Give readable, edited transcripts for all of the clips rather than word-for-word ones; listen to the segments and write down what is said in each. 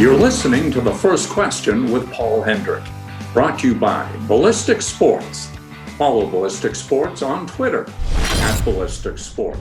You're listening to The First Question with Paul Hendrick, brought to you by Ballistic Sports. Follow Ballistic Sports on Twitter @Ballistic Sports.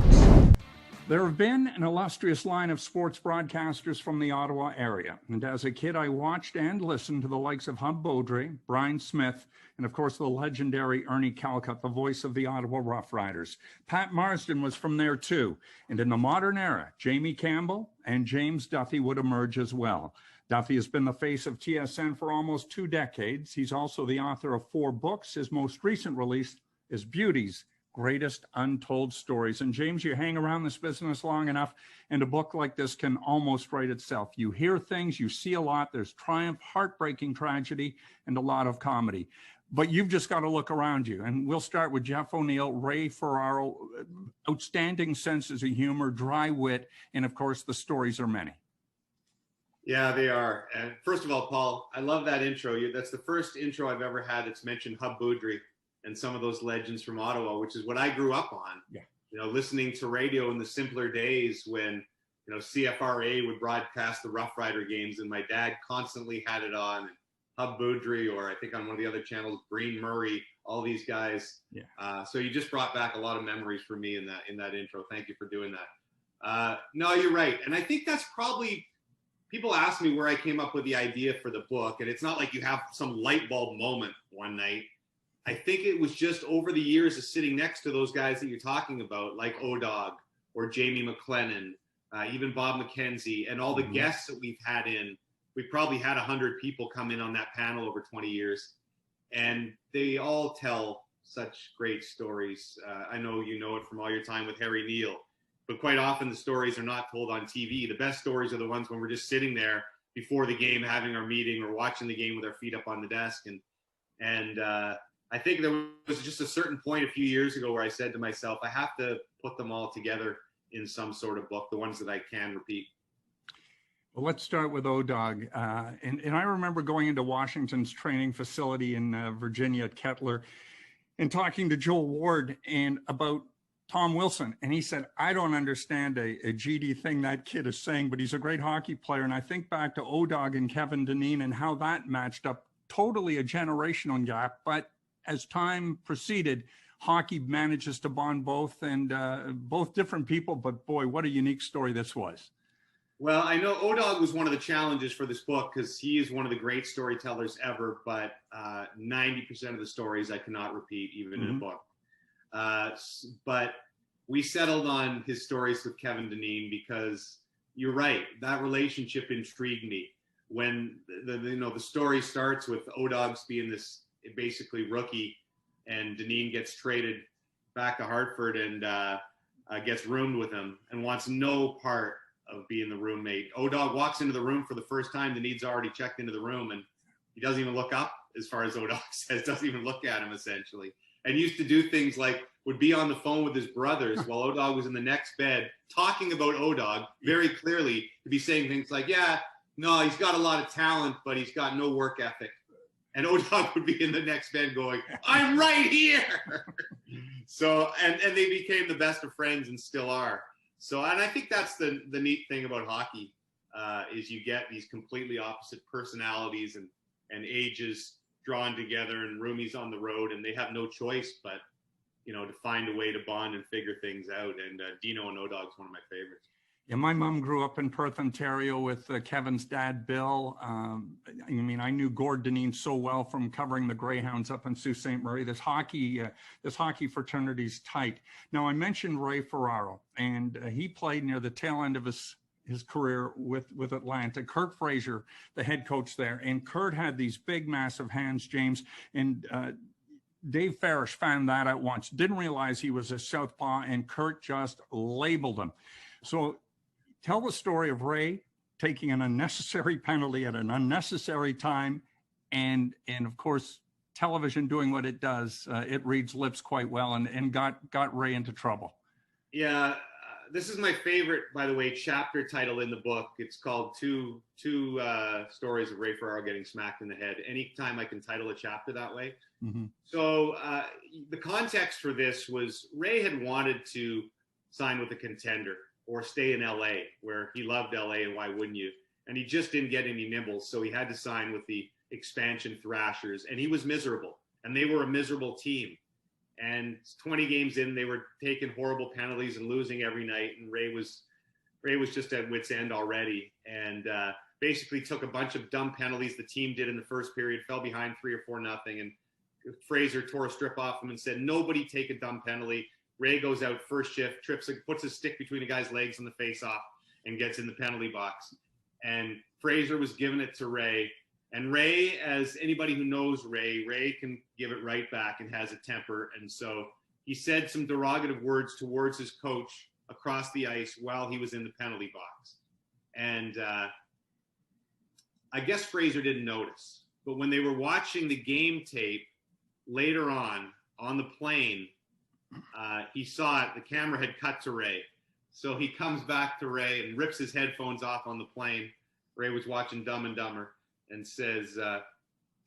There have been an illustrious line of sports broadcasters from the Ottawa area, and as a kid I watched and listened to the likes of Hub Beaudry, Brian Smith, and of course the legendary Ernie Calcutt, the voice of the Ottawa Rough Riders. Pat Marsden was from there too, and in the modern era, Jamie Campbell and James Duthie would emerge as well. Duthie has been the face of TSN for almost 2 decades. He's also the author of 4 books. His most recent release is Beauties, Greatest Untold Stories. And James, you hang around this business long enough, and a book like this can almost write itself. You hear things, you see a lot. There's triumph, heartbreaking tragedy, and a lot of comedy. But you've just got to look around you. And we'll start with Jeff O'Neill, Ray Ferraro, outstanding senses of humor, dry wit, and of course, the stories are many. Yeah, they are. And first of all, Paul, I love that intro. That's the first intro I've ever had that's mentioned Hub Beaudry and some of those legends from Ottawa, which is what I grew up on. Yeah. You know, listening to radio in the simpler days when, you know, CFRA would broadcast the Rough Rider games, and my dad constantly had it on. And Hub Beaudry, or I think on one of the other channels, Breen Murray, all these guys. Yeah. So you just brought back a lot of memories for me in that intro. Thank you for doing that. No, you're right. And I think that's probably, people ask me where I came up with the idea for the book, and it's not like you have some light bulb moment one night. I think it was just over the years of sitting next to those guys that you're talking about, like O-Dog or Jamie McLennan, even Bob McKenzie, and all the guests that we've had in. We probably had 100 people come in on that panel over 20 years, and they all tell such great stories. I know you know it from all your time with Harry Neal, but quite often the stories are not told on TV. The best stories are the ones when we're just sitting there before the game, having our meeting or watching the game with our feet up on the desk. And I think there was just a certain point a few years ago where I said to myself, I have to put them all together in some sort of book, the ones that I can repeat. Well, let's start with O-Dog. And I remember going into Washington's training facility in Virginia at Kettler and talking to Joel Ward and about Tom Wilson. And he said, I don't understand a GD thing that kid is saying, but he's a great hockey player. And I think back to O-Dog and Kevin Dineen and how that matched up. Totally a generational gap. But as time proceeded, hockey manages to bond both, and both different people. But boy, what a unique story this was. Well, I know O-Dog was one of the challenges for this book because he is one of the great storytellers ever, but 90% of the stories I cannot repeat even in a book. But we settled on his stories with Kevin Dineen because you're right, that relationship intrigued me. When the story starts with O-Dogs being this basically rookie, and Dineen gets traded back to Hartford and gets roomed with him and wants no part of being the roommate. O-Dog walks into the room for the first time. Dineen's already checked into the room, and he doesn't even look up, as far as O-Dog says, doesn't even look at him essentially. And used to do things like would be on the phone with his brothers while O-Dog was in the next bed talking about O-Dog very clearly, to be saying things like, yeah, no, he's got a lot of talent, but he's got no work ethic. And O-Dog would be in the next bed going, I'm right here. So, and they became the best of friends and still are. So, and I think that's the neat thing about hockey is you get these completely opposite personalities and ages drawn together, and roomies on the road, and they have no choice but, you know, to find a way to bond and figure things out. And Dino and O-Dog's one of my favorites. Yeah, my mom grew up in Perth, Ontario with Kevin's dad, Bill. I mean, I knew Gord Dineen so well from covering the Greyhounds up in Sault Ste. Marie. This hockey fraternity's tight. Now, I mentioned Ray Ferraro, and he played near the tail end of his career with Atlanta. Kurt Fraser, the head coach there, and Kurt had these big, massive hands, James, and Dave Farish found that at once. Didn't realize he was a southpaw, and Kurt just labeled him. So tell the story of Ray taking an unnecessary penalty at an unnecessary time, and of course, television doing what it does. It reads lips quite well, and got Ray into trouble. Yeah, this is my favorite, by the way, chapter title in the book. It's called Two Stories of Ray Ferraro Getting Smacked in the Head. Anytime I can title a chapter that way. Mm-hmm. So the context for this was Ray had wanted to sign with a contender or stay in LA, where he loved LA, and why wouldn't you? and he just didn't get any nibbles, so he had to sign with the expansion Thrashers, and he was miserable, and they were a miserable team. And 20 games in, they were taking horrible penalties and losing every night, and Ray was just at wit's end already, and basically took a bunch of dumb penalties the team did in the first period, fell behind 3 or 4-0, and Fraser tore a strip off him and said, "Nobody take a dumb penalty." Ray goes out first shift, puts his stick between a guy's legs in the face-off, and gets in the penalty box. And Fraser was giving it to Ray. And Ray, as anybody who knows Ray can give it right back and has a temper. And so he said some derogative words towards his coach across the ice while he was in the penalty box. And I guess Fraser didn't notice. But when they were watching the game tape later on the plane, he saw it. The camera had cut to Ray. So he comes back to Ray and rips his headphones off on the plane. Ray was watching Dumb and Dumber, and says,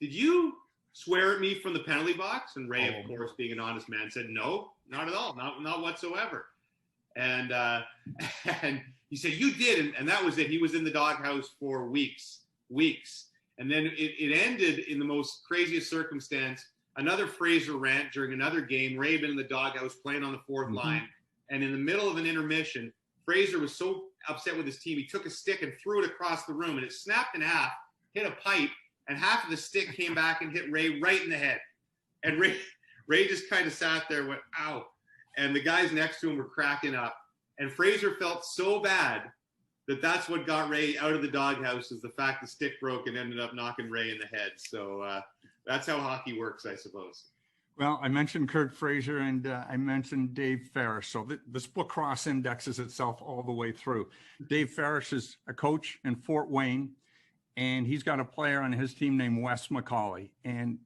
"Did you swear at me from the penalty box?" And Ray, of course, being an honest man, said, "No, not at all, not whatsoever." And he said, "You did," and that was it. He was in the doghouse for weeks. And then it ended in the most craziest circumstance. Another Fraser rant during another game. Ray had been in the doghouse playing on the fourth line. And in the middle of an intermission, Fraser was so upset with his team, he took a stick and threw it across the room, and it snapped in half, hit a pipe, and half of the stick came back and hit Ray right in the head. And Ray just kind of sat there and went, "Ow." And the guys next to him were cracking up. And Fraser felt so bad that that's what got Ray out of the doghouse, is the fact the stick broke and ended up knocking Ray in the head. So that's how hockey works, I suppose. Well, I mentioned Kurt Fraser, and I mentioned Dave Ferris. So this book cross-indexes itself all the way through. Dave Ferris is a coach in Fort Wayne, and he's got a player on his team named Wes McCauley. And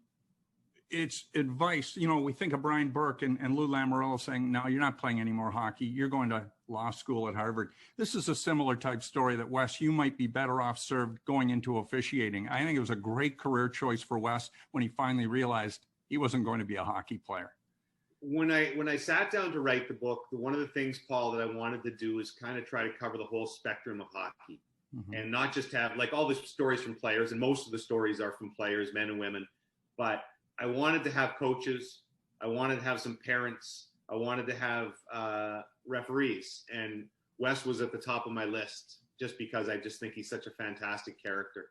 it's advice. You know, we think of Brian Burke and Lou Lamoriello saying, "No, you're not playing any more hockey. You're going to law school at Harvard." This is a similar type story that, Wes, you might be better off served going into officiating. I think it was a great career choice for Wes when he finally realized he wasn't going to be a hockey player. When I sat down to write the book, one of the things, Paul, that I wanted to do is kind of try to cover the whole spectrum of hockey, and not just have like all the stories from players, and most of the stories are from players, men and women, but I wanted to have coaches. I wanted to have some parents. I wanted to have referees, and Wes was at the top of my list just because I just think he's such a fantastic character.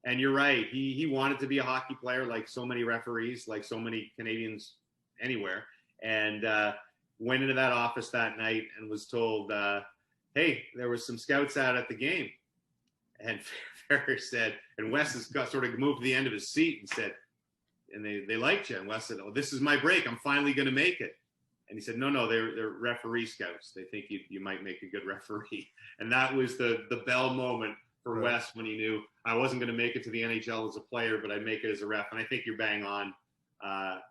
And you're right. He wanted to be a hockey player, like so many referees, like so many Canadians anywhere. And went into that office that night and was told, "Hey, there was some scouts out at the game." And Ferris said, and Wes has got sort of moved to the end of his seat and said, and they liked you. And Wes said, "Oh, this is my break. I'm finally going to make it." And he said, no, they're referee scouts. They think you might make a good referee. And that was the bell moment for Wes when he knew I wasn't going to make it to the NHL as a player, but I'd make it as a ref. And I think you're bang on. I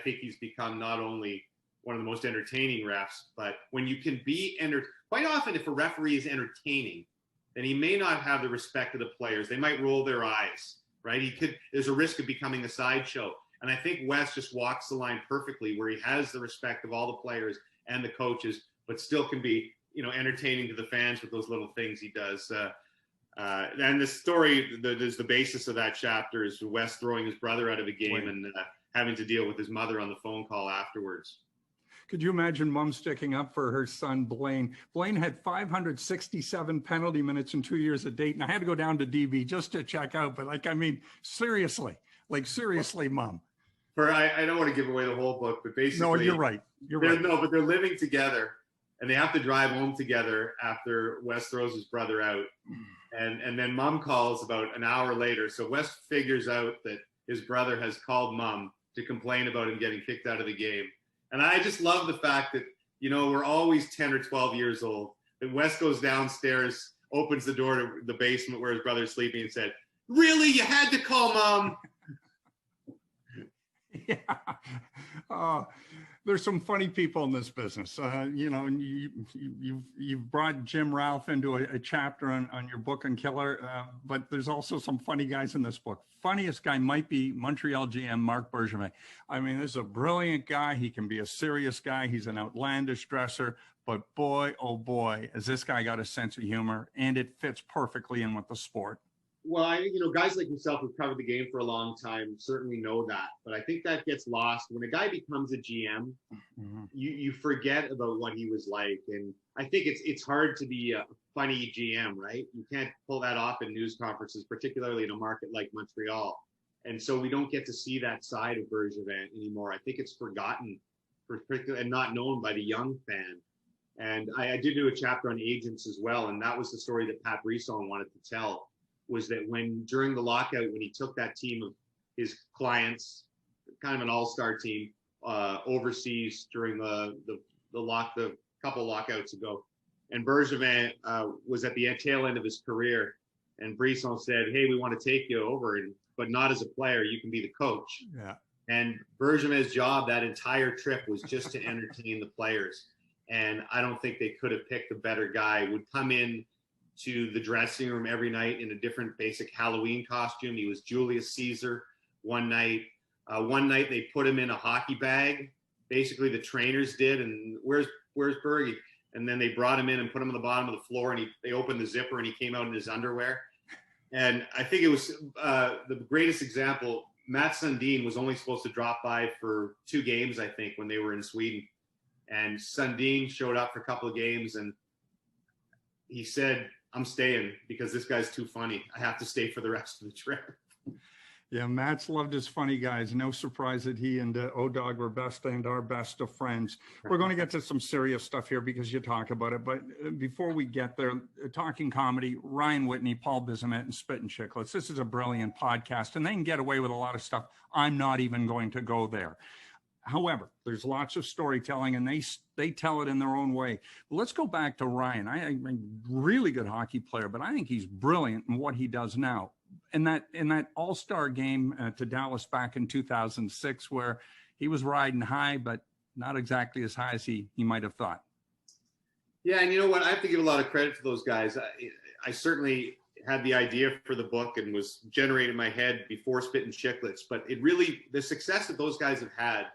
think he's become not only one of the most entertaining refs, but when you can be quite often if a referee is entertaining, then he may not have the respect of the players. They might roll their eyes, right? There's a risk of becoming a sideshow. And I think Wes just walks the line perfectly, where he has the respect of all the players and the coaches, but still can be, entertaining to the fans with those little things he does. And the story that is the basis of that chapter is Wes throwing his brother out of a game and having to deal with his mother on the phone call afterwards. Could you imagine mom sticking up for her son, Blaine? Blaine had 567 penalty minutes in 2 years at Dayton. I had to go down to DB just to check out, but seriously, mom. I don't want to give away the whole book, but basically. No, you're right. No, but they're living together and they have to drive home together after Wes throws his brother out. And then mom calls about an hour later. So Wes figures out that his brother has called mom to complain about him getting kicked out of the game. And I just love the fact that, we're always 10 or 12 years old. And Wes goes downstairs, opens the door to the basement where his brother's sleeping and said, "Really? You had to call mom?" Yeah. There's some funny people in this business. You've brought Jim Ralph into a chapter on your book on Killer, but there's also some funny guys in this book. Funniest guy might be Montreal GM Marc Bergevin. I mean, this is a brilliant guy. He can be a serious guy. He's an outlandish dresser, but boy, oh boy, has this guy got a sense of humor, and it fits perfectly in with the sport. Well, guys like yourself who've covered the game for a long time certainly know that, but I think that gets lost when a guy becomes a GM. You forget about what he was like, and I think it's hard to be a funny GM, right? You can't pull that off in news conferences, particularly in a market like Montreal, and so we don't get to see that side of Bergevin anymore. I think it's forgotten, and not known by the young fan. And I did do a chapter on agents as well, and that was the story that Pat Brisson wanted to tell. Was that during the lockout, when he took that team of his clients, kind of an all-star team, overseas during the couple lockouts ago, and Bergevin was at the tail end of his career, and Brisson said, "Hey, we want to take you over, but not as a player. You can be the coach." Yeah. And Bergevin's job that entire trip was just to entertain the players, and I don't think they could have picked a better guy. Would come in to the dressing room every night in a different basic Halloween costume. He was Julius Caesar one night. One night they put him in a hockey bag. Basically the trainers did, and where's Bergie? And then they brought him in and put him on the bottom of the floor, and they opened the zipper and he came out in his underwear. And I think it was the greatest example. Matt Sundin was only supposed to drop by for 2 games, I think, when they were in Sweden. And Sundin showed up for a couple of games, and he said, "I'm staying because this guy's too funny. I have to stay for the rest of the trip." Yeah, Matt's loved his funny guys. No surprise that he and O-Dog were best and are best of friends. We're going to get to some serious stuff here because you talk about it. But before we get there, talking comedy, Ryan Whitney, Paul Bizimet, and Spittin' Chicklets. This is a brilliant podcast, and they can get away with a lot of stuff. I'm not even going to go there. However, there's lots of storytelling, and they tell it in their own way. But let's go back to Ryan. I'm a really good hockey player, but I think he's brilliant in what he does now. In that all-star game to Dallas back in 2006, where he was riding high, but not exactly as high as he might have thought. Yeah, and you know what? I have to give a lot of credit to those guys. I certainly had the idea for the book and was generating in my head before Spittin' Chicklets, but the success that those guys have had,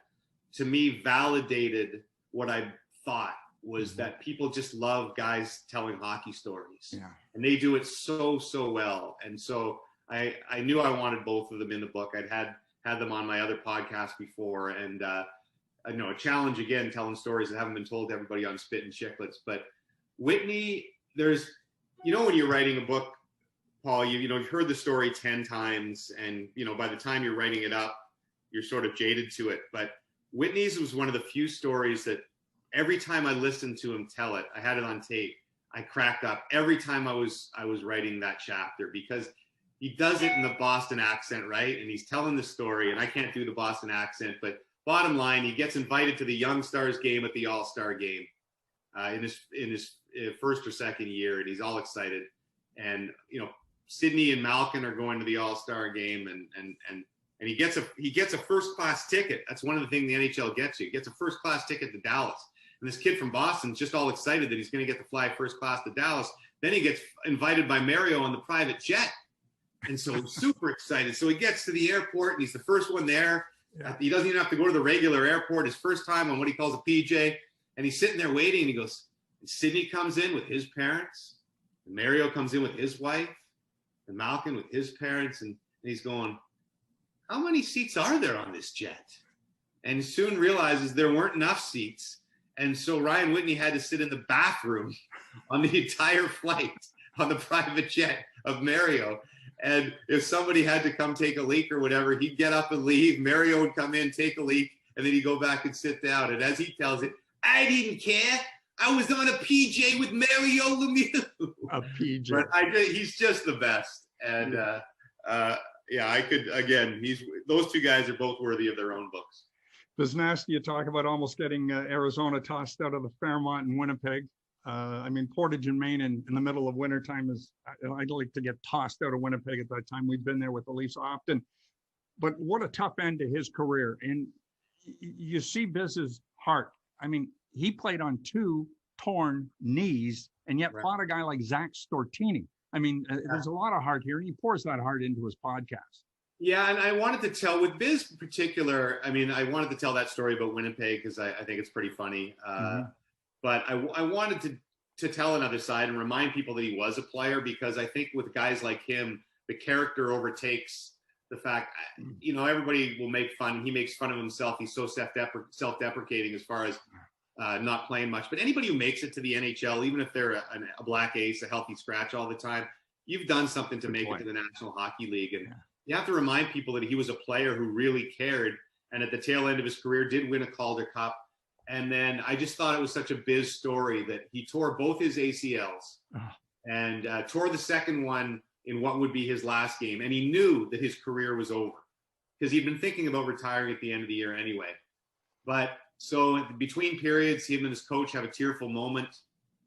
to me, validated what I thought was that people just love guys telling hockey stories. Yeah. And they do it so well. And so I knew I wanted both of them in the book. I'd had them on my other podcast before. And I know a challenge, again, telling stories that haven't been told to everybody on Spittin' Chicklets. But Whitney, when you're writing a book, Paul, you've heard the story 10 times. And, by the time you're writing it up, you're sort of jaded to it. But Whitney's was one of the few stories that every time I listened to him tell it, I had it on tape, I cracked up every time I was writing that chapter, because he does it in the Boston accent, right? And he's telling the story, and I can't do the Boston accent, but bottom line, he gets invited to the Young Stars game at the All-Star game in his first or second year, and he's all excited. And Sidney and Malkin are going to the All-Star game, and he gets a first-class ticket. That's one of the things the NHL gets you. He gets a first-class ticket to Dallas. And this kid from Boston's just all excited that he's going to get to fly first class to Dallas. Then he gets invited by Mario on the private jet. And so super excited. So he gets to the airport, and he's the first one there. Yeah. He doesn't even have to go to the regular airport. His first time on what he calls a PJ. And he's sitting there waiting, and he goes, and Sidney comes in with his parents. And Mario comes in with his wife. And Malkin with his parents. And he's going, how many seats are there on this jet? And he soon realizes there weren't enough seats. And so Ryan Whitney had to sit in the bathroom on the entire flight on the private jet of Mario. And if somebody had to come take a leak or whatever, he'd get up and leave. Mario would come in, take a leak, and then he'd go back and sit down. And as he tells it, I didn't care. I was on a PJ with Mario Lemieux. A PJ. But he's just the best. And I could, again, those two guys are both worthy of their own books. Biznaski, you talk about almost getting Arizona tossed out of the Fairmont in Winnipeg. Portage and Maine in the middle of wintertime I'd like to get tossed out of Winnipeg at that time. We've been there with the Leafs often. But what a tough end to his career. And you see Biz's heart. He played on 2 torn knees and yet fought a guy like Zach Stortini. There's a lot of heart here, and he pours that heart into his podcast. Yeah, and I wanted to tell, with Biz in particular, I wanted to tell that story about Winnipeg because I think it's pretty funny. But I wanted to tell another side and remind people that he was a player, because I think with guys like him, the character overtakes the fact, everybody will make fun. He makes fun of himself. He's so self-deprecating as far as not playing much. But anybody who makes it to the NHL, even if they're a black ace, a healthy scratch all the time, you've done something to make it to the National Hockey League. And you have to remind people that he was a player who really cared. And at the tail end of his career, did win a Calder Cup. And then I just thought it was such a biz story that he tore both his ACLs and tore the second one in what would be his last game. And he knew that his career was over because he'd been thinking about retiring at the end of the year anyway. But so between periods, him and his coach have a tearful moment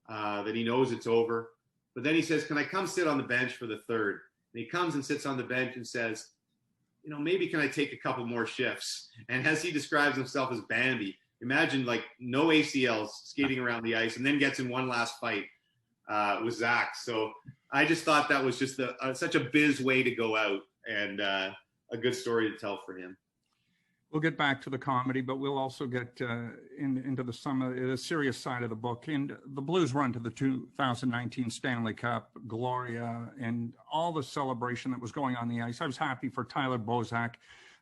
that he knows it's over. But then he says, "Can I come sit on the bench for the third?" And he comes and sits on the bench and says, "Maybe can I take a couple more shifts?" And as he describes himself as Bambi, imagine like no ACLs skating around the ice and then gets in one last fight with Zach. So I just thought that was just such a biz way to go out, and a good story to tell for him. We'll get back to the comedy, but we'll also get into the serious side of the book. And the Blues run to the 2019 Stanley Cup, Gloria, and all the celebration that was going on the ice. I was happy for Tyler Bozak,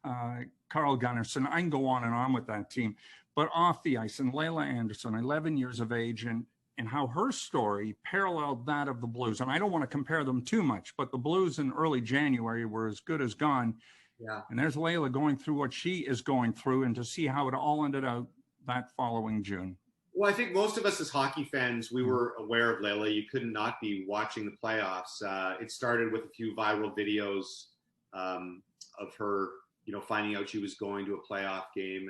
Carl Gunnarsson. I can go on and on with that team. But off the ice, and Layla Anderson, 11 years of age, and how her story paralleled that of the Blues. And I don't want to compare them too much, but the Blues in early January were as good as gone. Yeah. And there's Layla going through what she is going through, and to see how it all ended out that following June. Well, I think most of us as hockey fans, we were aware of Layla. You could not be watching the playoffs. It started with a few viral videos of her, finding out she was going to a playoff game,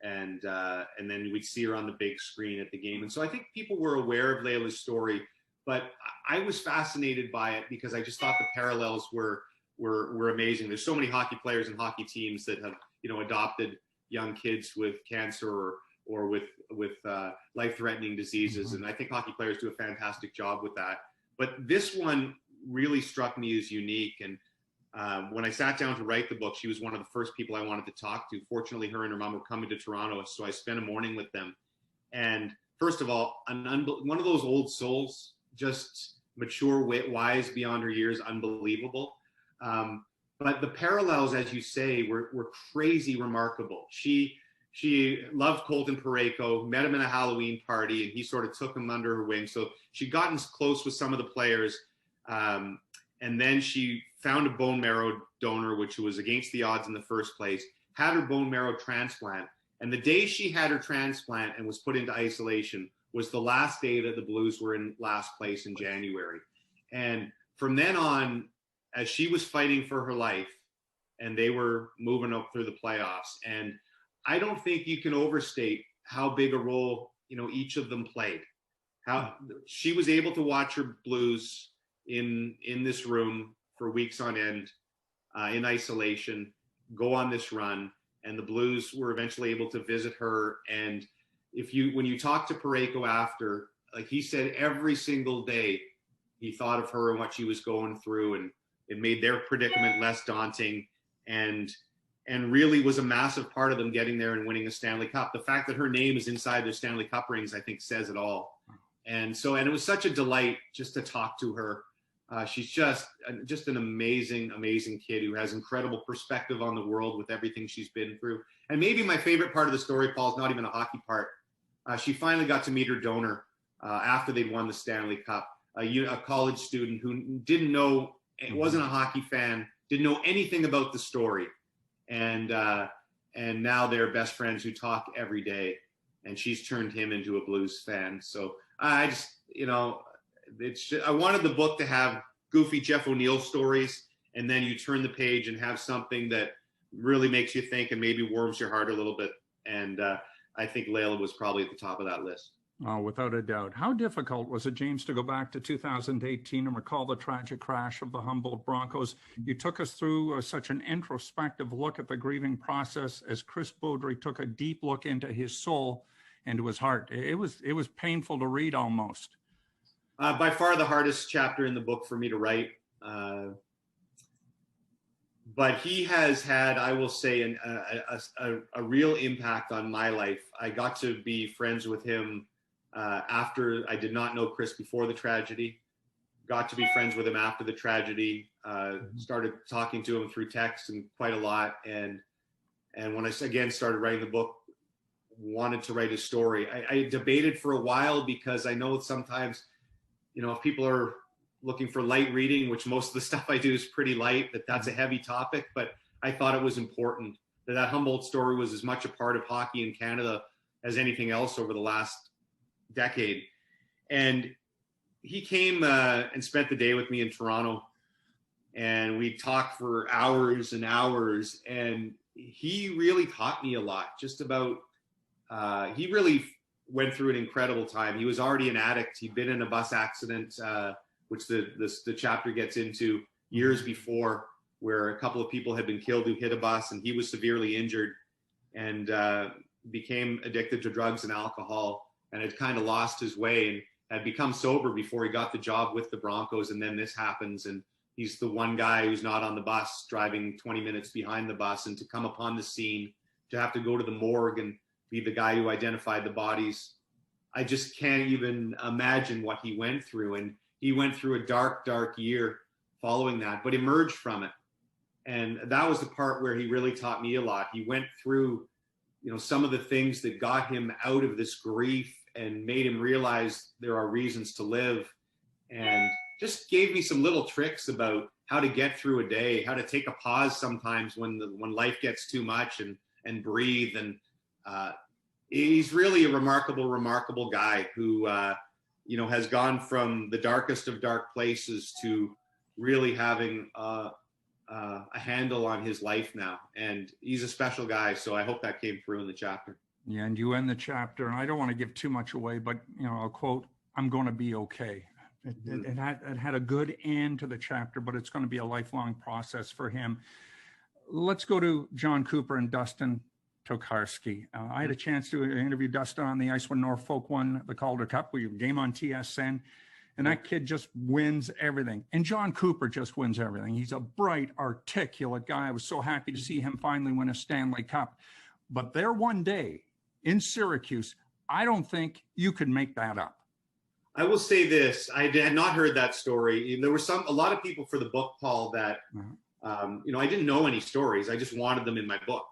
and then we'd see her on the big screen at the game. And so I think people were aware of Layla's story, but I was fascinated by it because I just thought the parallels were amazing. There's so many hockey players and hockey teams that have, adopted young kids with cancer or with life-threatening diseases. Mm-hmm. And I think hockey players do a fantastic job with that. But this one really struck me as unique. And when I sat down to write the book, she was one of the first people I wanted to talk to. Fortunately, her and her mom were coming to Toronto, so I spent a morning with them. And first of all, one of those old souls, just mature, wise beyond her years, unbelievable. But the parallels, as you say, were crazy remarkable. She loved Colton Parayko, met him in a Halloween party, and he sort of took him under her wing. So she'd gotten close with some of the players. And then she found a bone marrow donor, which was against the odds in the first place, had her bone marrow transplant. And the day she had her transplant and was put into isolation was the last day that the Blues were in last place in January. And from then on, as she was fighting for her life, and they were moving up through the playoffs. And I don't think you can overstate how big a role, each of them played. How she was able to watch her Blues in this room for weeks on end, in isolation, go on this run, and the Blues were eventually able to visit her. And when you talk to Parayko after, like he said, every single day he thought of her and what she was going through, and it made their predicament less daunting, and really was a massive part of them getting there and winning a Stanley Cup. The fact that her name is inside their Stanley Cup rings, I think, says it all. And it was such a delight just to talk to her. She's just an amazing, amazing kid who has incredible perspective on the world with everything she's been through. And maybe my favorite part of the story, Paul, is not even a hockey part. She finally got to meet her donor after they'd won the Stanley Cup, a college student who didn't know, wasn't a hockey fan, didn't know anything about the story. And now they're best friends who talk every day, and she's turned him into a Blues fan. So I just, I wanted the book to have goofy Jeff O'Neill stories, and then you turn the page and have something that really makes you think and maybe warms your heart a little bit. And I think Layla was probably at the top of that list. Oh, without a doubt. How difficult was it, James, to go back to 2018 and recall the tragic crash of the Humboldt Broncos? You took us through such an introspective look at the grieving process as Chris Baudry took a deep look into his soul and to his heart. It was painful to read almost. By far the hardest chapter in the book for me to write. But he has had, I will say, a real impact on my life. I got to be friends with him after I did not know Chris before the tragedy, got to be friends with him after the tragedy, started talking to him through text and quite a lot. And when I again started writing the book, wanted to write a story. I debated for a while because I know sometimes, if people are looking for light reading, which most of the stuff I do is pretty light, that's a heavy topic, but I thought it was important that Humboldt story was as much a part of hockey in Canada as anything else over the last decade. And he came and spent the day with me in Toronto, and we talked for hours and hours, and he really taught me a lot just about, he really went through an incredible time. He was already an addict. He'd been in a bus accident, which the chapter gets into years before, where a couple of people had been killed who hit a bus, and he was severely injured and became addicted to drugs and alcohol, and had kind of lost his way and had become sober before he got the job with the Broncos. And then this happens, and he's the one guy who's not on the bus, driving 20 minutes behind the bus, and to come upon the scene, to have to go to the morgue and be the guy who identified the bodies. I just can't even imagine what he went through. And he went through a dark, dark year following that, but emerged from it. And that was the part where he really taught me a lot. He went through, some of the things that got him out of this grief and made him realize there are reasons to live, and just gave me some little tricks about how to get through a day, how to take a pause sometimes when life gets too much, and breathe. And he's really a remarkable, remarkable guy who, has gone from the darkest of dark places to really having a handle on his life now. And he's a special guy. So I hope that came through in the chapter. Yeah, and you end the chapter, and I don't want to give too much away, but, I'll quote, "I'm going to be okay." It had a good end to the chapter, but it's going to be a lifelong process for him. Let's go to John Cooper and Dustin Tokarski. I had a chance to interview Dustin on the ice when Norfolk won the Calder Cup. We game on TSN, and that kid just wins everything. And John Cooper just wins everything. He's a bright, articulate guy. I was so happy to see him finally win a Stanley Cup. But there one day in Syracuse, I don't think you could make that up. I will say this: I had not heard that story. There were a lot of people for the book, Paul, that I didn't know any stories. I just wanted them in my book.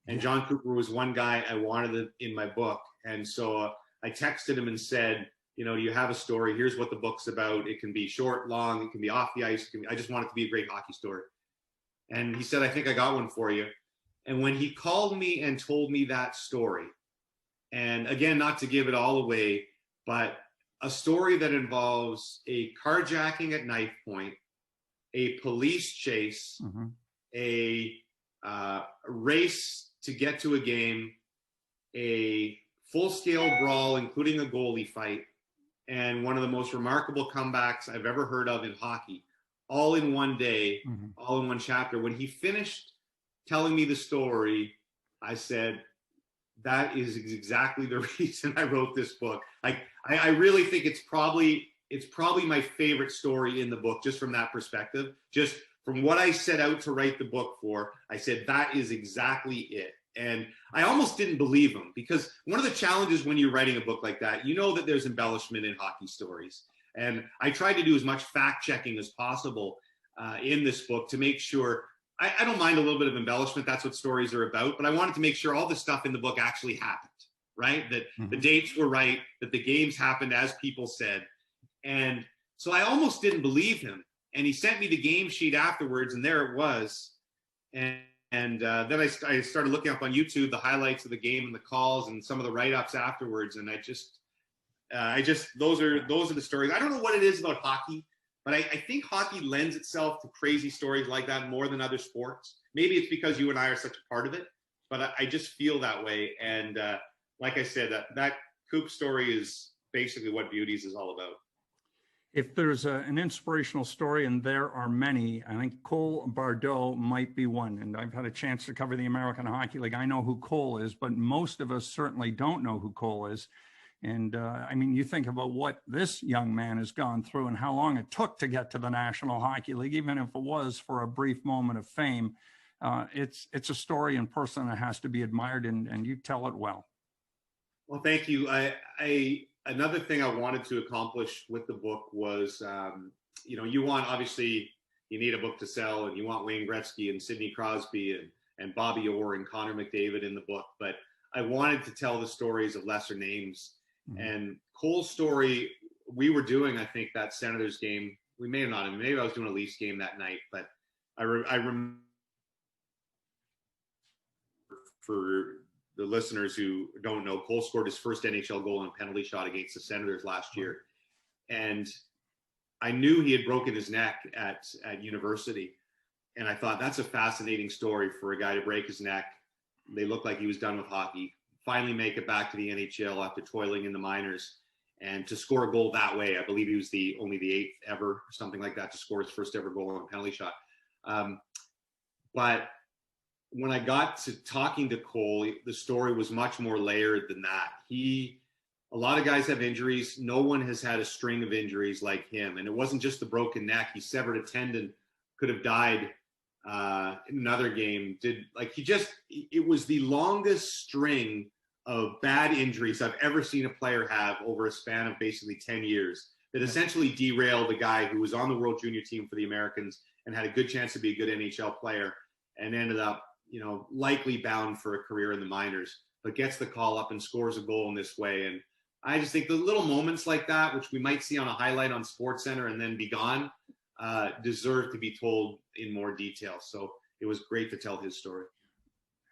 And John Cooper was one guy I wanted in my book. And so I texted him and said, do you have a story? Here's what the book's about. It can be short, long, it can be off the ice. I just want it to be a great hockey story. And he said, I think I got one for you. And when he called me and told me that story, and again, not to give it all away, but a story that involves a carjacking at knife point, a police chase, a race to get to a game, a full-scale brawl, including a goalie fight, and one of the most remarkable comebacks I've ever heard of in hockey, all in one day, all in one chapter. When he finished telling me the story, I said, that is exactly the reason I wrote this book. I really think it's probably my favorite story in the book, just from that perspective. Just from what I set out to write the book for, I said, that is exactly it. And I almost didn't believe him, because one of the challenges when you're writing a book like that, that there's embellishment in hockey stories. And I tried to do as much fact checking as possible in this book to make sure. I don't mind a little bit of embellishment. That's what stories are about. But I wanted to make sure all the stuff in the book actually happened, right? That the dates were right, that the games happened as people said. And so I almost didn't believe him. And he sent me the game sheet afterwards, and there it was. And then I started looking up on YouTube the highlights of the game and the calls and some of the write-ups afterwards. And those are the stories. I don't know what it is about hockey, but I think hockey lends itself to crazy stories like that more than other sports. Maybe it's because you and I are such a part of it, but I just feel that way. And like I said, that Coop story is basically what Beauties is all about. If there's an inspirational story, and there are many, I think Cole Bardot might be one. And I've had a chance to cover the American Hockey League. I know who Cole is, but most of us certainly don't know who Cole is. And you think about what this young man has gone through and how long it took to get to the National Hockey League, even if it was for a brief moment of fame. It's a story and person that has to be admired, and you tell it well. Well, thank you. another thing I wanted to accomplish with the book was, you want, obviously, you need a book to sell, and you want Wayne Gretzky and Sidney Crosby and Bobby Orr and Connor McDavid in the book. But I wanted to tell the stories of lesser names. Mm-hmm. And Cole's story, we were doing, I think, that Senators game. We may have not. Maybe I was doing a Leafs game that night. But I remember, for the listeners who don't know, Cole scored his first NHL goal on a penalty shot against the Senators last year. And I knew he had broken his neck at university. And I thought, that's a fascinating story for a guy to break his neck. They looked like he was done with hockey. Finally make it back to the NHL after toiling in the minors. And to score a goal that way, I believe he was only the 8th ever, or something like that, to score his first ever goal on a penalty shot. But when I got to talking to Cole, the story was much more layered than that. A lot of guys have injuries. No one has had a string of injuries like him. And it wasn't just the broken neck. He severed a tendon, could have died in another game. It was the longest string of bad injuries I've ever seen a player have over a span of basically 10 years that essentially derailed a guy who was on the World Junior team for the Americans and had a good chance to be a good NHL player, and ended up, likely bound for a career in the minors, but gets the call up and scores a goal in this way. And I just think the little moments like that, which we might see on a highlight on SportsCenter and then be gone, deserve to be told in more detail. So it was great to tell his story.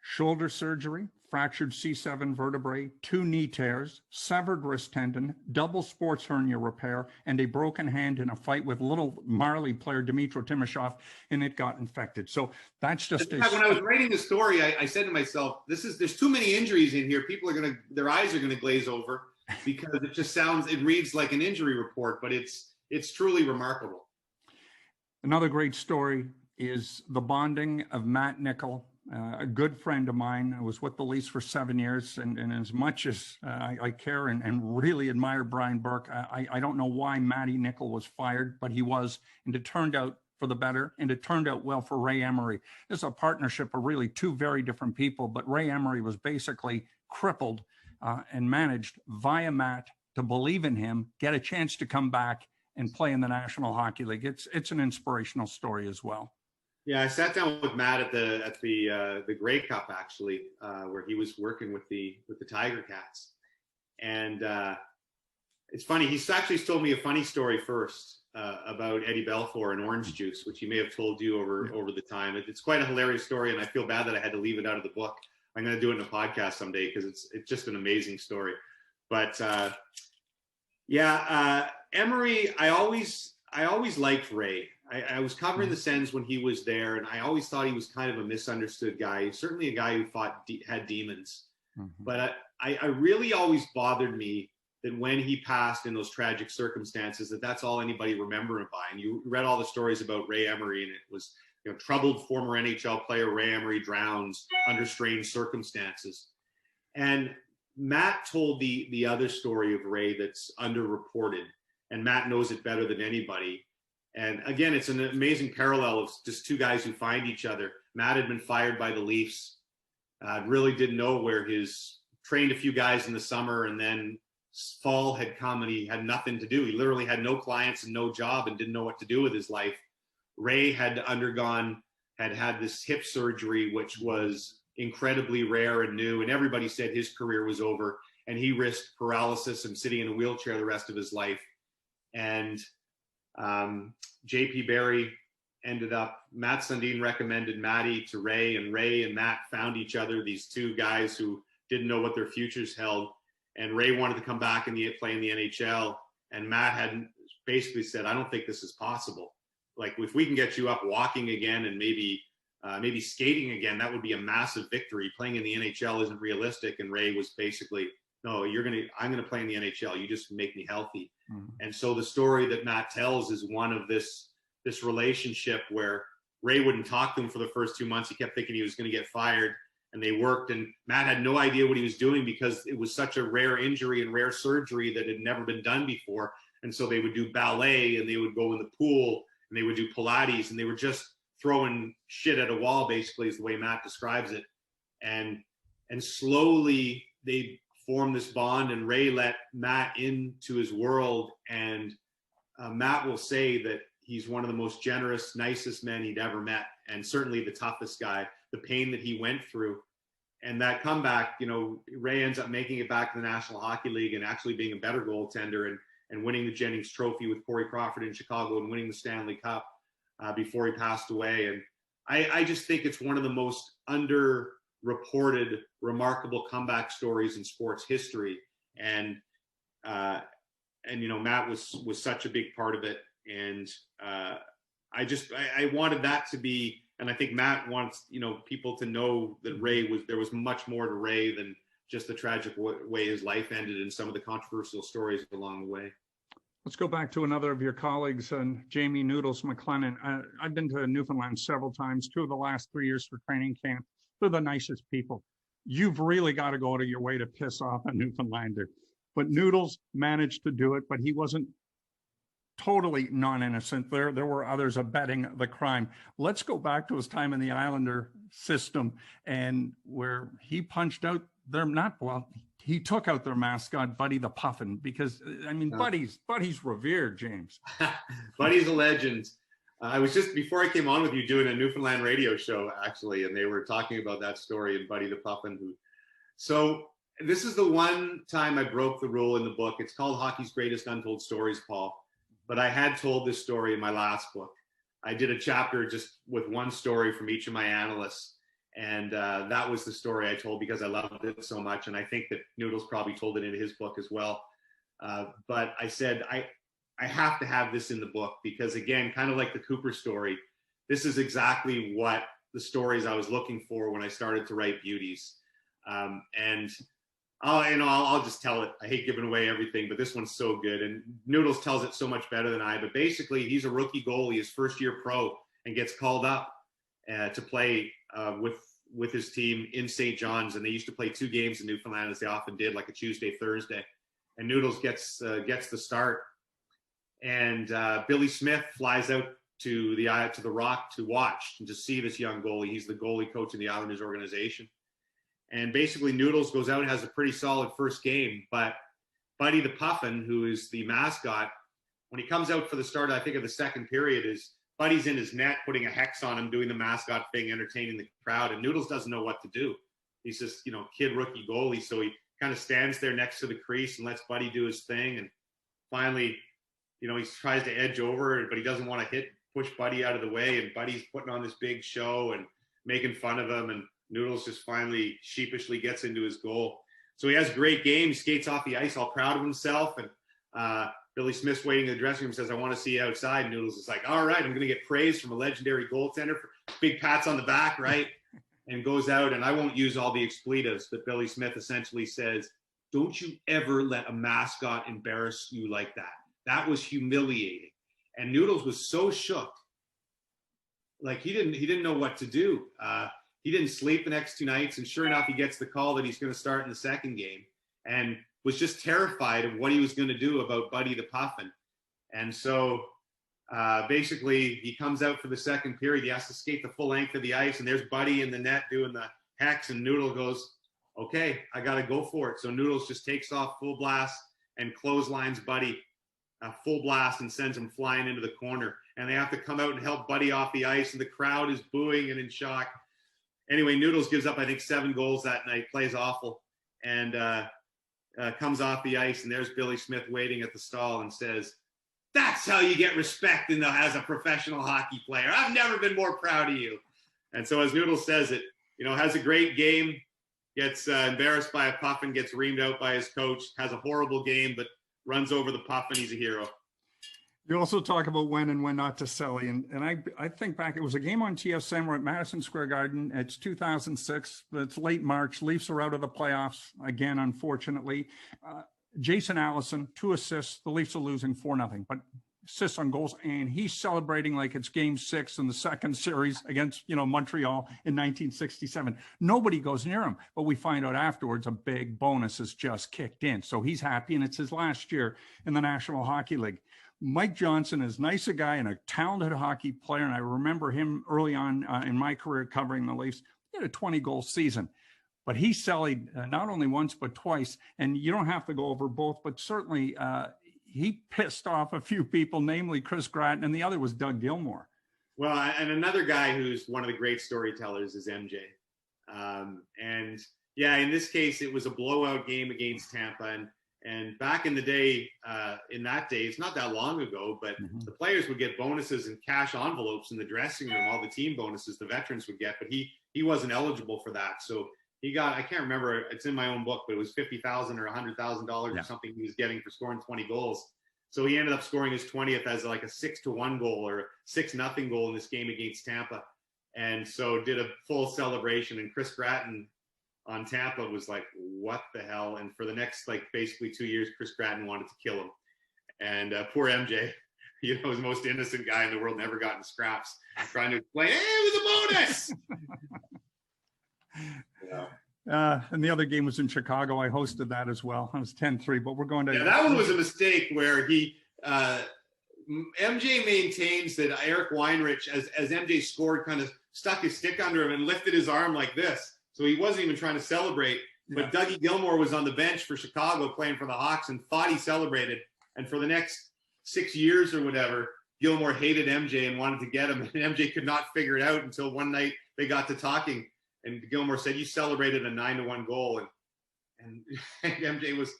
Shoulder surgery, fractured C7 vertebrae, 2 knee tears, severed wrist tendon, double sports hernia repair, and a broken hand in a fight with little Marley player Dmytro Timashov, and it got infected. So that's just when I was writing the story, I said to myself, there's too many injuries in here. People are their eyes are gonna glaze over, because it reads like an injury report, but it's truly remarkable. Another great story is the bonding of Matt Nichol, a good friend of mine. I was with the Leafs for 7 years, and as much as I care and really admire Brian Burke, I don't know why Matty Nichol was fired, but he was, and it turned out for the better, and it turned out well for Ray Emery. This is a partnership of really 2 very different people, but Ray Emery was basically crippled and managed via Matt to believe in him, get a chance to come back and play in the National Hockey League. It's an inspirational story as well. Yeah, I sat down with Matt at the Grey Cup, actually, where he was working with the Tiger Cats, and it's funny. He's actually told me a funny story first about Eddie Belfour and orange juice, which he may have told you over the time. It's quite a hilarious story, and I feel bad that I had to leave it out of the book. I'm going to do it in a podcast someday because it's just an amazing story. But Emery, I always liked Ray. I was covering the Sens when he was there, and I always thought he was kind of a misunderstood guy. Certainly a guy who had demons. Mm-hmm. But I really always bothered me that when he passed in those tragic circumstances, that's all anybody remembered him by. And you read all the stories about Ray Emery, and it was, troubled former NHL player Ray Emery drowns under strange circumstances. And Matt told the other story of Ray that's underreported, and Matt knows it better than anybody. And again, it's an amazing parallel of just 2 guys who find each other. Matt had been fired by the Leafs, really didn't know where trained a few guys in the summer, and then fall had come and he had nothing to do. He literally had no clients and no job and didn't know what to do with his life. Ray had had this hip surgery, which was incredibly rare and new, and everybody said his career was over, and he risked paralysis and sitting in a wheelchair the rest of his life. And JP Barry ended up, Matt Sundin recommended Matty to Ray, and Ray and Matt found each other, these 2 guys who didn't know what their futures held. And Ray wanted to come back and play in the NHL, and Matt had basically said, I don't think this is possible. Like, if we can get you up walking again and maybe skating again, that would be a massive victory. Playing in the NHL isn't realistic. And Ray was basically, no, I'm going to play in the NHL. You just make me healthy. Mm-hmm. And so the story that Matt tells is one of this relationship where Ray wouldn't talk to him for the first 2 months. He kept thinking he was going to get fired, and they worked, and Matt had no idea what he was doing because it was such a rare injury and rare surgery that had never been done before. And so they would do ballet, and they would go in the pool, and they would do Pilates, and they were just throwing shit at a wall, basically, is the way Matt describes it. And slowly they formed this bond, and Ray let Matt into his world. And Matt will say that he's one of the most generous, nicest men he'd ever met, and certainly the toughest guy. The pain that he went through, and that comeback, you know, Ray ends up making it back to the National Hockey League and actually being a better goaltender, and winning the Jennings Trophy with Corey Crawford in Chicago, and winning the Stanley Cup before he passed away. And I just think it's one of the most underreported, remarkable comeback stories in sports history. And you know, Matt was such a big part of it. And I wanted that to be, and I think Matt wants, you know, people to know that there was much more to Ray than just the tragic way his life ended and some of the controversial stories along the way. Let's go back to another of your colleagues, Jamie Noodles McLennan. I've been to Newfoundland several times, 2 of the last 3 years for training camp. They're the nicest people. You've really got to go out of your way to piss off a Newfoundlander. But Noodles managed to do it, but he wasn't totally non-innocent. There were others abetting the crime. Let's go back to his time in the Islander system, and where he punched out he took out their mascot, Buddy the Puffin, because I mean, Buddy's revered, James. Buddy's a legend. I was just, before I came on with you, doing a Newfoundland radio show actually, and they were talking about that story and Buddy the Puffin. So this is the one time I broke the rule in the book. It's called Hockey's Greatest Untold Stories, Paul. But I had told this story in my last book. I did a chapter just with one story from each of my analysts. And that was the story I told because I loved it so much. And I think that Noodles probably told it in his book as well. But I said, I have to have this in the book because, again, kind of like the Cooper story, this is exactly what the stories I was looking for when I started to write Beauties. And I'll just tell it. I hate giving away everything, but this one's so good. And Noodles tells it so much better than I. But basically, he's a rookie goalie, his first year pro, and gets called up to play with his team in St. John's. And they used to play 2 games in Newfoundland, as they often did, like a Tuesday, Thursday. And Noodles gets the start. And Billy Smith flies out to the Rock to watch and to see this young goalie. He's the goalie coach in the Islanders organization. And basically Noodles goes out and has a pretty solid first game, but Buddy the Puffin, who is the mascot, when he comes out for the start, I think of the second period, is Buddy's in his net, putting a hex on him, doing the mascot thing, entertaining the crowd, and Noodles doesn't know what to do. He's just, you know, kid rookie goalie, so he kind of stands there next to the crease and lets Buddy do his thing, and finally, you know, he tries to edge over, but he doesn't want to push Buddy out of the way, and Buddy's putting on this big show and making fun of him, and Noodles just finally sheepishly gets into his goal. So he has a great game. He skates off the ice, all proud of himself. And Billy Smith's waiting in the dressing room, says, "I want to see you outside." And Noodles is like, "All right, I'm going to get praise from a legendary goaltender for big pats on the back, right?" And goes out. And I won't use all the expletives, but Billy Smith essentially says, "Don't you ever let a mascot embarrass you like that. That was humiliating." And Noodles was so shook. Like he didn't know what to do. He didn't sleep the next 2 nights, and sure enough, he gets the call that he's going to start in the second game, and was just terrified of what he was going to do about Buddy the Puffin. And so basically, he comes out for the second period. He has to skate the full length of the ice, and there's Buddy in the net doing the hex, and Noodle goes, "Okay, I got to go for it." So Noodles just takes off full blast and clotheslines Buddy full blast and sends him flying into the corner. And they have to come out and help Buddy off the ice, and the crowd is booing and in shock. Anyway, Noodles gives up, I think, 7 goals that night, plays awful, and comes off the ice, and there's Billy Smith waiting at the stall and says, "That's how you get respect as a professional hockey player. I've never been more proud of you." And so as Noodles says it, you know, has a great game, gets embarrassed by a Puffin, gets reamed out by his coach, has a horrible game, but runs over the Puffin. He's a hero. You also talk about when and when not to sell. And I think back, it was a game on TSN. We're at Madison Square Garden. It's 2006. It's late March. Leafs are out of the playoffs again, unfortunately. Jason Allison, 2 assists. The Leafs are losing 4-0, but assists on goals. And he's celebrating like it's game 6 in the second series against, Montreal in 1967. Nobody goes near him, but we find out afterwards a big bonus has just kicked in. So he's happy, and it's his last year in the National Hockey League. Mike Johnson is nice a guy and a talented hockey player, and I remember him early on in my career covering the Leafs. He had a 20-goal season, but he sellied not only once, but twice. And you don't have to go over both, but certainly he pissed off a few people, namely Chris Gratton, and the other was Doug Gilmour. Well, and another guy who's one of the great storytellers is MJ. And yeah, in this case, it was a blowout game against Tampa. And back in the day, in that day, it's not that long ago, but the players would get bonuses and cash envelopes in the dressing room, all the team bonuses the veterans would get, but he wasn't eligible for that. So he got, I can't remember, it's in my own book, but it was $50,000 or $100,000 or something he was getting for scoring 20 goals. So he ended up scoring his 20th as like a 6-1 goal or 6-0 goal in this game against Tampa. And so did a full celebration, and Chris Gratton on Tampa was like, what the hell? And for the next, like, basically 2 years, Chris Gratton wanted to kill him. And poor MJ, you know, was the most innocent guy in the world, never got in scraps, trying to explain, hey, it was a bonus. And the other game was in Chicago. I hosted that as well. I was 10-3, but we're going to... Yeah, that one was a mistake where he... MJ maintains that Eric Weinrich, as MJ scored, kind of stuck his stick under him and lifted his arm like this. So he wasn't even trying to celebrate. But Dougie Gilmour was on the bench for Chicago playing for the Hawks and thought he celebrated. And for the next 6 years or whatever, Gilmour hated MJ and wanted to get him. And MJ could not figure it out until one night they got to talking. And Gilmour said, you celebrated a 9-1 goal. And MJ was,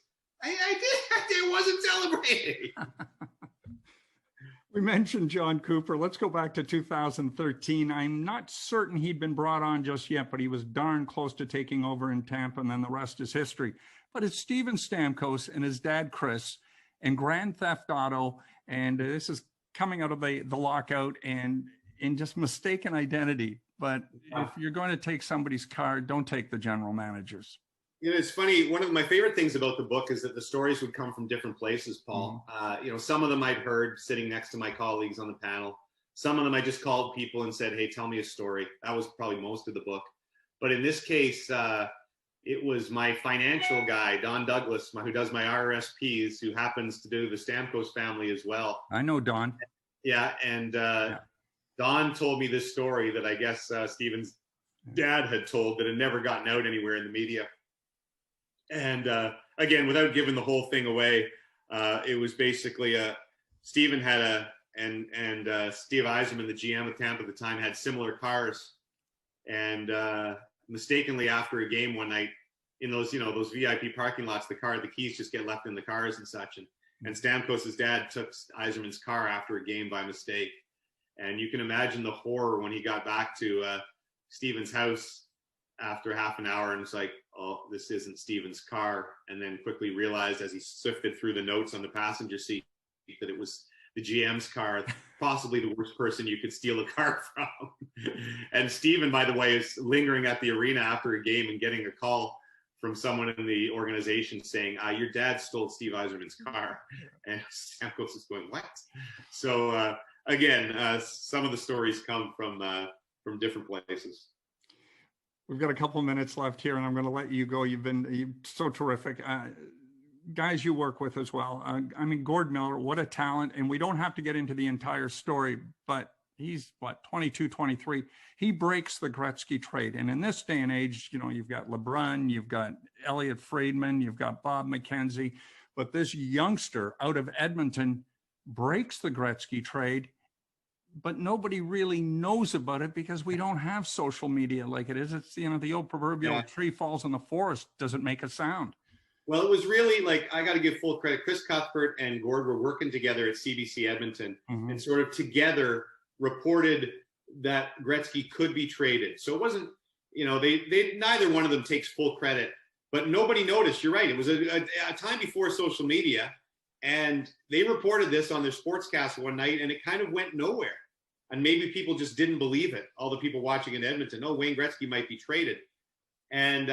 I wasn't celebrating. We mentioned John Cooper. Let's go back to 2013. I'm not certain he'd been brought on just yet, but he was darn close to taking over in Tampa, and then the rest is history. But it's Steven Stamkos and his dad, Chris, and Grand Theft Auto, and this is coming out of the lockout and in just mistaken identity. But if you're going to take somebody's car, don't take the general managers. You know, it's funny. One of my favorite things about the book is that the stories would come from different places, Paul. You know, some of them I'd heard sitting next to my colleagues on the panel. Some of them I just called people and said, hey, tell me a story. That was probably most of the book. But in this case, it was my financial guy, Don Douglas, who does my RRSPs, who happens to do the Stamkos family as well. I know Don. Yeah, and Don told me this story that I guess Steven's dad had told that had never gotten out anywhere in the media. And again, without giving the whole thing away, it was basically Steven had and Steve Yzerman, the GM of Tampa at the time, had similar cars. And mistakenly after a game one night in those, you know, those VIP parking lots, the keys just get left in the cars and such. And Stamkos' dad took Yzerman's car after a game by mistake. And you can imagine the horror when he got back to Steven's house after half an hour and it's like, oh, this isn't Steven's car. And then quickly realized as he sifted through the notes on the passenger seat that it was the GM's car, possibly the worst person you could steal a car from. And Steven, by the way, is lingering at the arena after a game and getting a call from someone in the organization saying, your dad stole Steve Yzerman's car. And Stamkos is going, what? So again, some of the stories come from different places. We've got a couple minutes left here, and I'm going to let you go. You're so terrific. Guys you work with as well. I mean, Gord Miller, what a talent. And we don't have to get into the entire story, but he's, 22, 23. He breaks the Gretzky trade. And in this day and age, you know, you've got LeBron, you've got Elliot Friedman, you've got Bob McKenzie. But this youngster out of Edmonton breaks the Gretzky trade, but nobody really knows about it because we don't have social media like it is. It's, you know, the old proverbial tree falls in the forest doesn't make a sound. Well, it was really like, I got to give full credit. Chris Cuthbert and Gord were working together at CBC Edmonton and sort of together reported that Gretzky could be traded. So it wasn't, you know, they neither one of them takes full credit, but nobody noticed. You're right. It was a time before social media. And they reported this on their sportscast one night, and it kind of went nowhere. And maybe people just didn't believe it. All the people watching in Edmonton, oh, Wayne Gretzky might be traded. And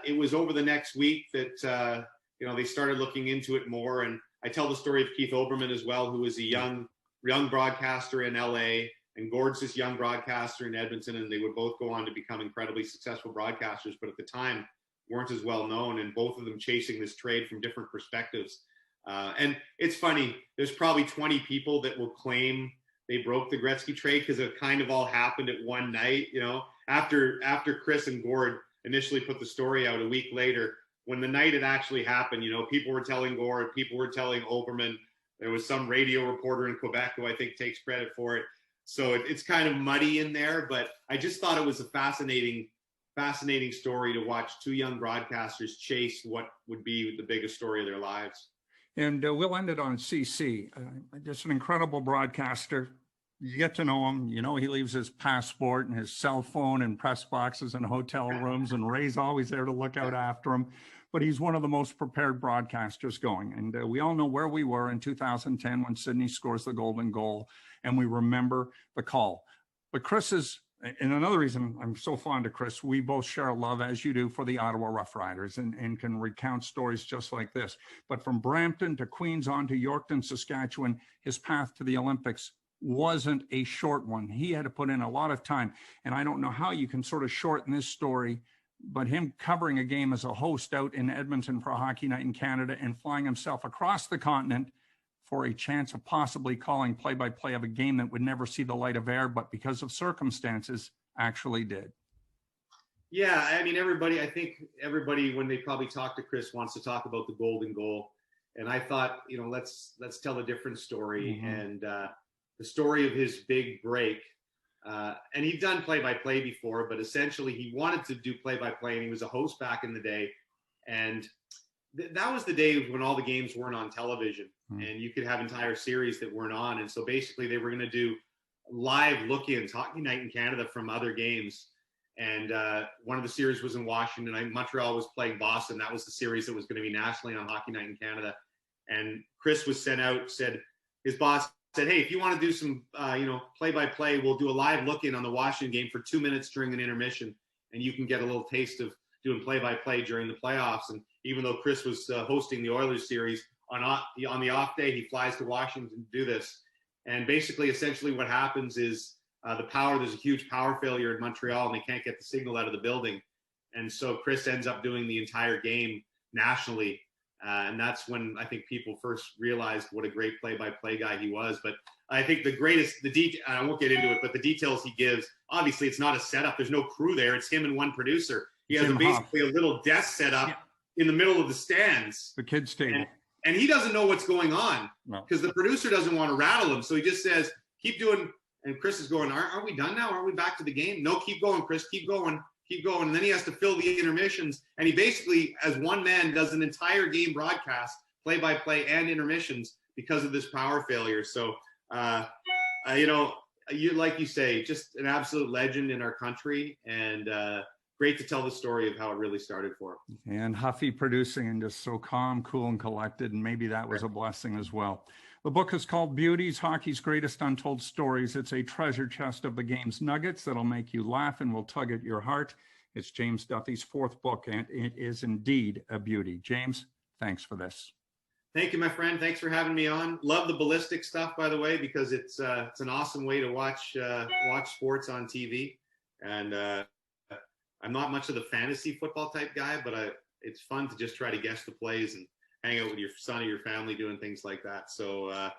it was over the next week that, you know, they started looking into it more. And I tell the story of Keith Olbermann as well, who was a young broadcaster in LA, and Gord's this young broadcaster in Edmonton. And they would both go on to become incredibly successful broadcasters, but at the time weren't as well known. And both of them chasing this trade from different perspectives. And it's funny, there's probably 20 people that will claim they broke the Gretzky trade because it kind of all happened at one night. You know, after Chris and Gord initially put the story out a week later, when the night had actually happened, people were telling Gore, people were telling Oberman. There was some radio reporter in Quebec who I think takes credit for it. So it's kind of muddy in there, but I just thought it was a fascinating story to watch two young broadcasters chase what would be the biggest story of their lives. And we'll end it on CC. Just an incredible broadcaster. You get to know him. He leaves his passport and his cell phone in press boxes and hotel rooms, and Ray's always there to look out after him. But he's one of the most prepared broadcasters going. And we all know where we were in 2010 when Sydney scores the golden goal, and we remember the call. But Chris is, and another reason I'm so fond of Chris, we both share a love, as you do, for the Ottawa Rough Riders, and can recount stories just like this. But from Brampton to Queens on to Yorkton, Saskatchewan, his path to the Olympics wasn't a short one. He had to put in a lot of time. And I don't know how you can sort of shorten this story, but him covering a game as a host out in Edmonton for a hockey night in Canada and flying himself across the continent for a chance of possibly calling play-by-play of a game that would never see the light of air, but because of circumstances actually did. Yeah, I mean, I think everybody, when they probably talk to Chris, wants to talk about the golden goal. And I thought, let's tell a different story. Mm-hmm. And the story of his big break. And he'd done play-by-play before, but essentially he wanted to do play-by-play, and he was a host back in the day. And that was the day when all the games weren't on television, and you could have entire series that weren't on. And so basically they were going to do live look-ins, Hockey Night in Canada, from other games. And one of the series was in Washington. Montreal was playing Boston. That was the series that was going to be nationally on Hockey Night in Canada. And Chris was sent out, his boss said, hey, if you want to do some, play-by-play, we'll do a live look-in on the Washington game for 2 minutes during an intermission, and you can get a little taste of doing play-by-play during the playoffs. And even though Chris was hosting the Oilers series, on the off day, he flies to Washington to do this. And basically, essentially what happens is there's a huge power failure in Montreal, and they can't get the signal out of the building. And so Chris ends up doing the entire game nationally. And that's when I think people first realized what a great play-by-play guy he was. But I think I won't get into it, but the details he gives, obviously it's not a setup. There's no crew there. It's him and one producer. He has basically a little desk set up in the middle of the stands. The kids' table. And he doesn't know what's going on because the producer doesn't want to rattle him. So he just says, keep doing. And Chris is going, aren't we done now? Aren't we back to the game? No, keep going, Chris. Keep going. And then he has to fill the intermissions. And he basically, as one man, does an entire game broadcast, play-by-play and intermissions, because of this power failure. So, like you say, just an absolute legend in our country, and great to tell the story of how it really started for him. And Huffy producing, and just so calm, cool, and collected. And maybe that was a blessing as well. The book is called Beauties, Hockey's Greatest Untold Stories. It's a treasure chest of the game's nuggets that'll make you laugh and will tug at your heart. It's James Duthie's fourth book, and it is indeed a beauty. James, thanks for this. Thank you, my friend. Thanks for having me on. Love the ballistic stuff, by the way, because it's an awesome way to watch sports on TV. And I'm not much of the fantasy football type guy, but it's fun to just try to guess the plays and hang out with your son or your family doing things like that. So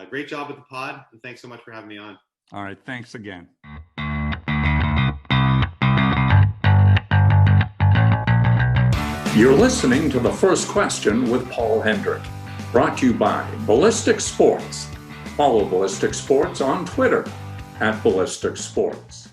great job with the pod, and thanks so much for having me on. All right. Thanks again. You're listening to The First Question with Paul Hendrick, brought to you by Ballistic Sports. Follow Ballistic Sports on Twitter @Ballistic Sports.